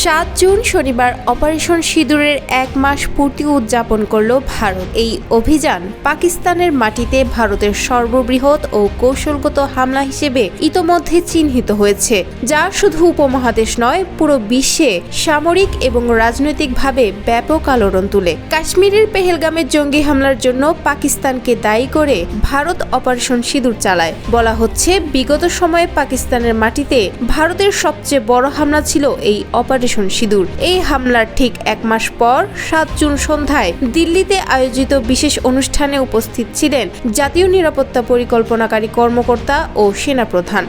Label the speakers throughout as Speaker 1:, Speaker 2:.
Speaker 1: 7 June শনিবার operation সিঁদুরের 1 মাস পূর্তি উদযাপন করল ভারত। এই অভিযান পাকিস্তানের মাটিতে ভারতের সর্ববৃহৎ ও কৌশলগত হামলা হিসেবে ইতোমধ্যে চিহ্নিত হয়েছে, যা শুধু উপমহাদেশ নয়, পুরো বিশ্বে সামরিক এবং রাজনৈতিকভাবে ব্যাপক আলোড়ন তুলে। কাশ্মীরের পেহেলগামের জঙ্গি হামলার জন্য পাকিস্তানকে দায়ী করে ভারত অপারেশন সিঁদুর চালায়। বলা হচ্ছে, বিগত সময়ে পাকিস্তানের মাটিতে ভারতের সবচেয়ে বড় হামলা ছিল এই অপারেশন সিঁদুর। এই হামলার ঠিক 1 মাস পর 7 জুন সন্ধ্যায় দিল্লিতে আয়োজিত বিশেষ অনুষ্ঠানে উপস্থিত ছিলেন জাতীয় নিরাপত্তা পরিকল্পনাকারী কর্মকর্তা ও সেনাপ্রধান।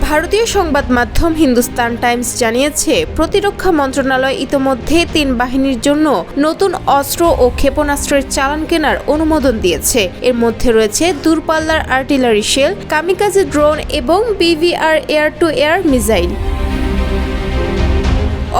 Speaker 1: ভারতীয় সংবাদ মাধ্যম হিন্দুস্তান টাইমস জানিয়েছে, প্রতিরক্ষা মন্ত্রণালয় ইতোমধ্যে 3 বাহিনীর জন্য নতুন অস্ত্র ও ক্ষেপণাস্ত্রের চালান কেনার অনুমোদন দিয়েছে। এর মধ্যে রয়েছে দূরপাল্লার আর্টিলারি শেল, কামিকাজে ড্রোন এবং BVR air two air missile.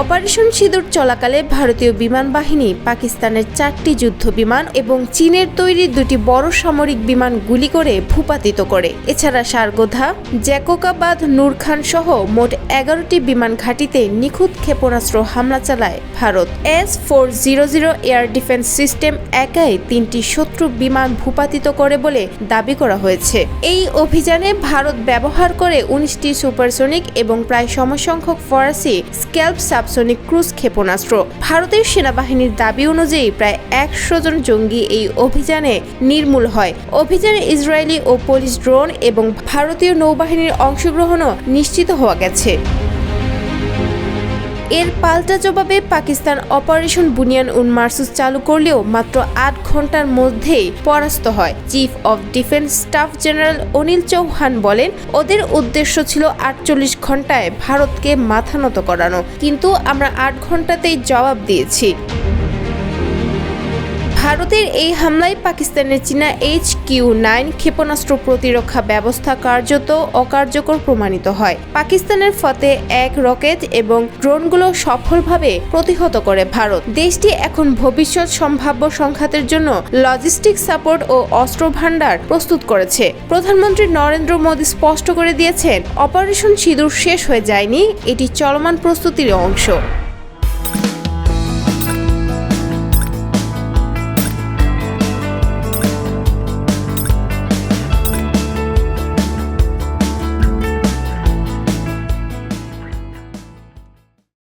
Speaker 1: Operation সিঁদুর চলাকালে ভারতীয় বিমান বাহিনী পাকিস্তানের 4টি যুদ্ধ বিমান এবং চীনের তৈরি 2টি বড় সামরিক বিমান গুলি করে ভূপাতিত করে। এছাড়া সারগোধা, জ্যাকোবাবাদ, নূরখান সহ মোট 11টি বিমান ঘাঁটিতে নিখুঁত ক্ষেপণাস্ত্র হামলা চালায় Bharat. S-400 air defence system একাই 3টি শত্রু বিমান ভূপাতিত করে বলে দাবি করা হয়েছে। এই অভিযানে ভারত ব্যবহার করে 19টি সুপারসনিক এবং প্রায় সমসংখ্যক ফরাসি স্ক্যালপ সাবসনিক ক্রুজ ক্ষেপণাস্ত্র। ভারতের সেনাবাহিনীর দাবি অনুযায়ী প্রায় 100 জন জঙ্গি এই অভিযানে নির্মূল হয়। অভিযানে ইসরায়েলি ও পোলিশ ড্রোন এবং ভারতীয় নৌবাহিনীর অংশগ্রহণও নিশ্চিত হওয়া গেছে। এর পাল্টা জবাবে পাকিস্তান অপারেশন বুনিয়ান মারসুস চালু করলেও মাত্র 8 ঘন্টার মধ্যেই পরাস্ত হয়। Chief of defence staff general Anil Chauhan বলেন, ওদের উদ্দেশ্য ছিল 48 ঘন্টায় ভারতকে মাথা নত করানো, কিন্তু আমরা 8 ঘন্টাতেই জবাব দিয়েছি। ভারতের এই হামলায় পাকিস্তানের চীনা HQ-9 ক্ষেপণাস্ত্র প্রতিরক্ষা ব্যবস্থা কার্যত অকার্যকর প্রমাণিত হয়। পাকিস্তানের ফতে-1 রকেট এবং ড্রোনগুলো সফলভাবে প্রতিহত করে ভারত। দেশটি এখন ভবিষ্যৎ সম্ভাব্য সংঘাতের জন্য লজিস্টিক সাপোর্ট ও অস্ত্র ভান্ডার প্রস্তুত করেছে। প্রধানমন্ত্রী নরেন্দ্র মোদী স্পষ্ট করে দিয়েছেন, অপারেশন সিঁদুর শেষ হয়ে যায়নি, এটি চলমান প্রস্তুতির অংশ।